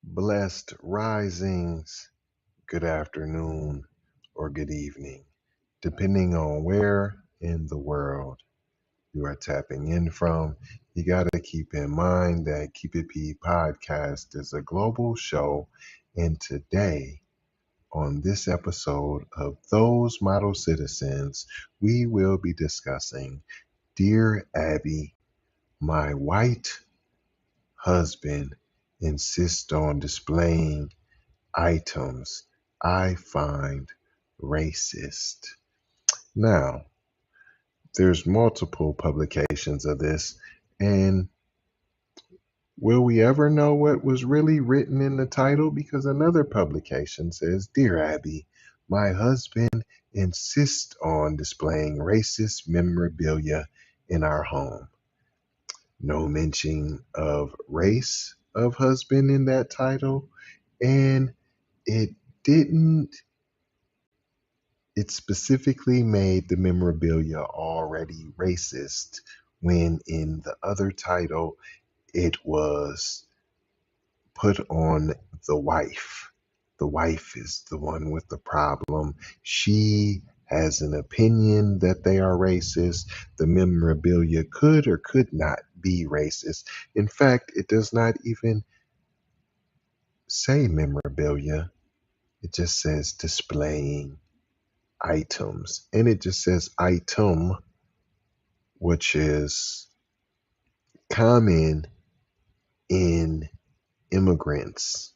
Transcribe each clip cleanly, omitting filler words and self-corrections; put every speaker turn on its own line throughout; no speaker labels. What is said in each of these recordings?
Blessed risings, good afternoon, or good evening, depending on where in the world you are tapping in from. You got to keep in mind that Keep It P podcast is a global show, and today, on this episode of Those Model Citizens, we will be discussing Dear Abby, my white husband insists on displaying items I find racist. Now, there's multiple publications of this, and will we ever know what was really written in the title? Because another publication says, Dear Abby, my husband insists on displaying racist memorabilia in our home. No mention of race of husband in that title, and it didn't it specifically made the memorabilia already racist when in the other title it was put on the wife. The wife is the one with the problem. She has an opinion that they are racist. The memorabilia could or could not be racist. In fact, it does not even say memorabilia. It just says displaying items, and it just says item, which is common in immigrants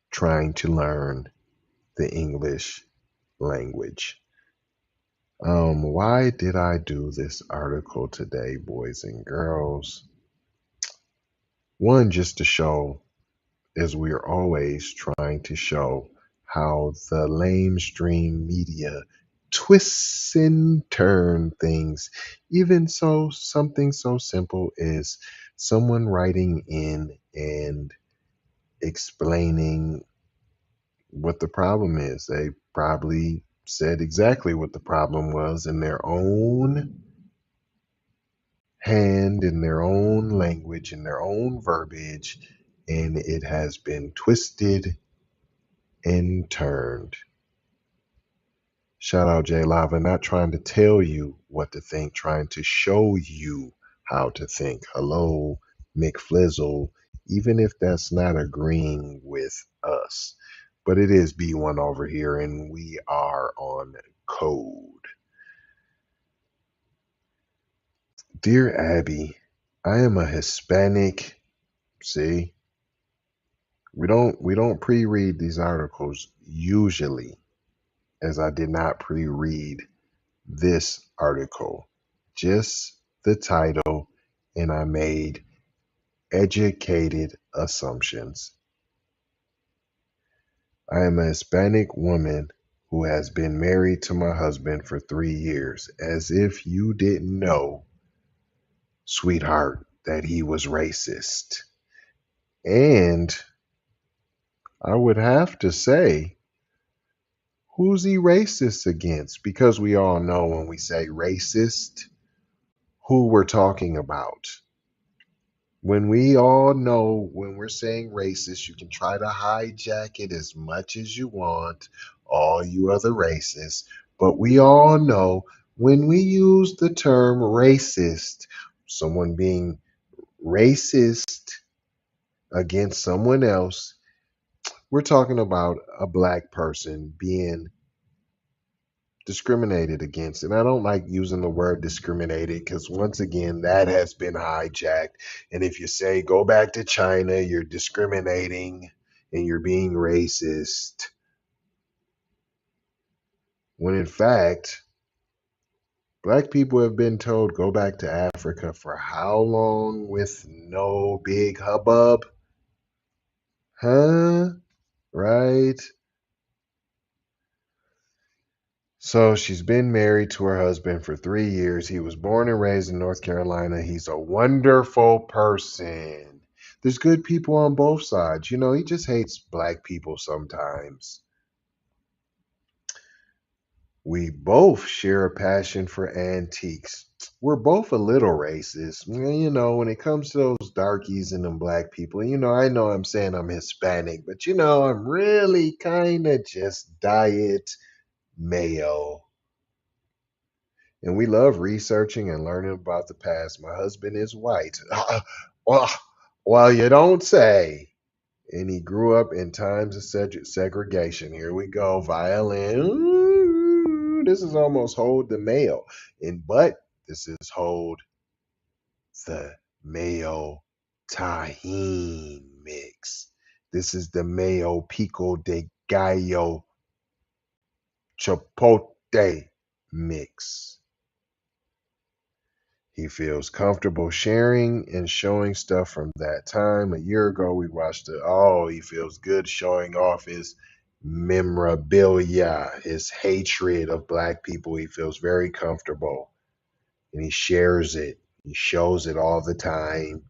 trying to learn the English language. Why did I do this article today, boys and girls? One, just to show, as we are always trying to show, how the lamestream media twists and turn things. Even so, something so simple as someone writing in and explaining what the problem is. They probably said exactly what the problem was in their own hand, in their own language, in their own verbiage, and it has been twisted and turned. Shout out Jay Lava, not trying to tell you what to think, trying to show you how to think. Hello, Mick Flizzle, even if that's not agreeing with us. But it is B1 over here, and we are on code. Dear Abby, I am a Hispanic. See, we don't pre-read these articles usually, as I did not pre-read this article, just the title, and I made educated assumptions. I am a Hispanic woman who has been married to my husband for 3 years, as if you didn't know, sweetheart, that he was racist. And I would have to say, who's he racist against? Because we all know when we say racist, who we're talking about. When we all know when we're saying racist, you can try to hijack it as much as you want, all you other racists, but we all know when we use the term racist, someone being racist against someone else, we're talking about a black person being discriminated against. And I don't like using the word discriminated because, once again, that has been hijacked. And if you say go back to China, you're discriminating and you're being racist. When in fact, black people have been told go back to Africa for how long with no big hubbub? Huh? Right? So she's been married to her husband for 3 years. He was born and raised in North Carolina. He's a wonderful person. There's good people on both sides. You know, he just hates black people sometimes. We both share a passion for antiques. We're both a little racist. When it comes to those darkies and them black people, I know I'm saying I'm Hispanic, but I'm really kind of just diet male. And we love researching and learning about the past. My husband is white. well, well, you don't say. And he grew up in times of segregation. Here we go, violin. Ooh, this is almost hold the male, but this is hold the mayo tahine mix. This is the mayo pico de gallo chipotle mix. He feels comfortable sharing and showing stuff from that time. A year ago, we watched it. Oh, he feels good showing off his memorabilia, his hatred of black people. He feels very comfortable and he shares it. He shows it all the time.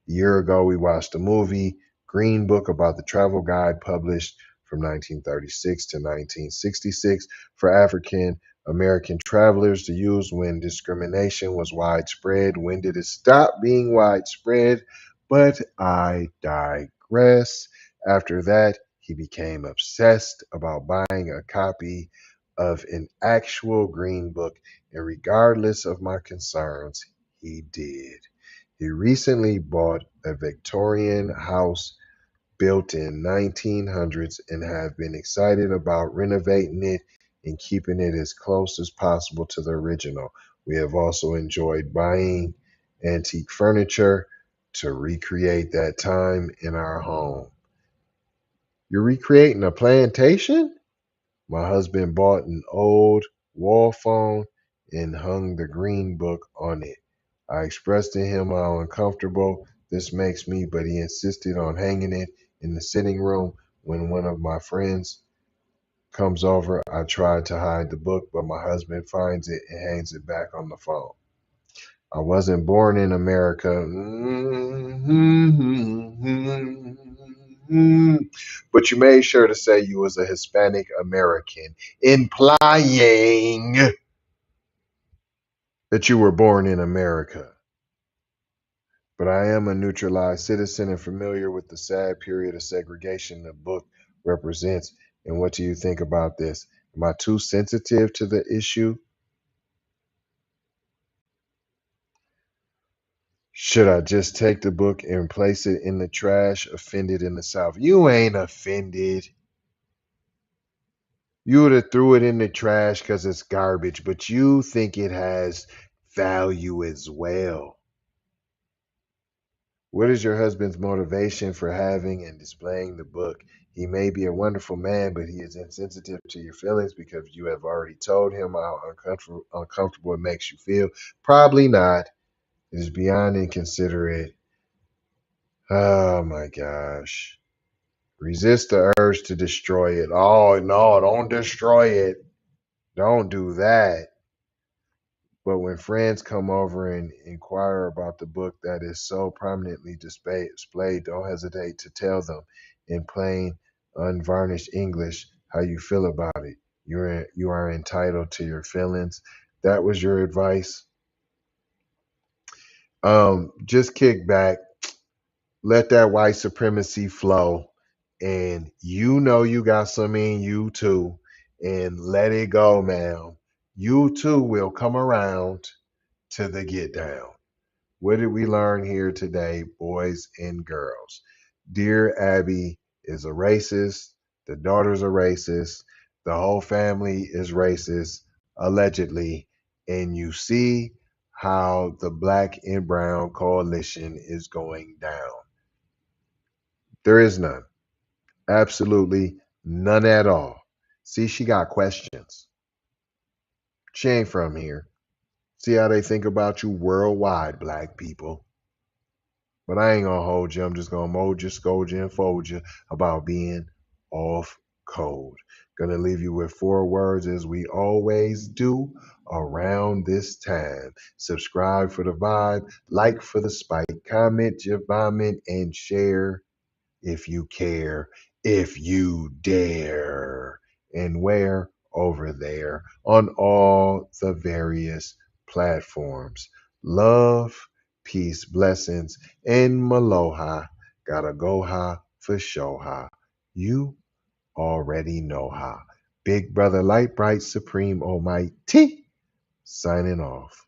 A year ago, we watched a movie, Green Book, about the travel guide published from 1936 to 1966 for African American travelers to use when discrimination was widespread. When did it stop being widespread? But I digress. After that, he became obsessed about buying a copy of an actual Green Book, and regardless of my concerns, he did. He recently bought a Victorian house built in 1900s and have been excited about renovating it and keeping it as close as possible to the original. We have also enjoyed buying antique furniture to recreate that time in our home. You're recreating a plantation? My husband bought an old wall phone and hung the Green Book on it. I expressed to him how uncomfortable this makes me, but he insisted on hanging it in the sitting room. When one of my friends comes over, I try to hide the book, but my husband finds it and hangs it back on the phone. I wasn't born in America. But you made sure to say you was a Hispanic American, implying that you were born in America. But I am a neutralized citizen and familiar with the sad period of segregation the book represents. And what do you think about this? Am I too sensitive to the issue? Should I just take the book and place it in the trash? Offended in the South. You ain't offended. You would have threw it in the trash because it's garbage, but you think it has value as well. What is your husband's motivation for having and displaying the book? He may be a wonderful man, but he is insensitive to your feelings because you have already told him how uncomfortable it makes you feel. Probably not. It is beyond inconsiderate. Oh my gosh. Resist the urge to destroy it. Oh no, don't destroy it. Don't do that. But when friends come over and inquire about the book that is so prominently displayed, don't hesitate to tell them in plain, unvarnished English how you feel about it. You are entitled to your feelings. That was your advice. Just kick back, let that white supremacy flow, and you got some in you too, and let it go, ma'am. You too will come around to the get down. What did we learn here today, boys and girls? Dear Abby is a racist. The daughter's a racist. The whole family is racist, allegedly. And you see how the black and brown coalition is going down. There is none. Absolutely none at all. See, she got questions. She ain't from here. See how they think about you worldwide, black people. But I ain't gonna hold you. I'm just gonna mold you, scold you, and fold you about being off code. Gonna leave you with 4 words as we always do around this time. Subscribe for the vibe, like for the spike, comment your vomit, and share if you care, if you dare. And where? over there on all the various platforms. Love, peace, blessings, and maloha. Gotta go ha for show ha. You already know ha. Big brother, light bright, supreme, almighty, signing off.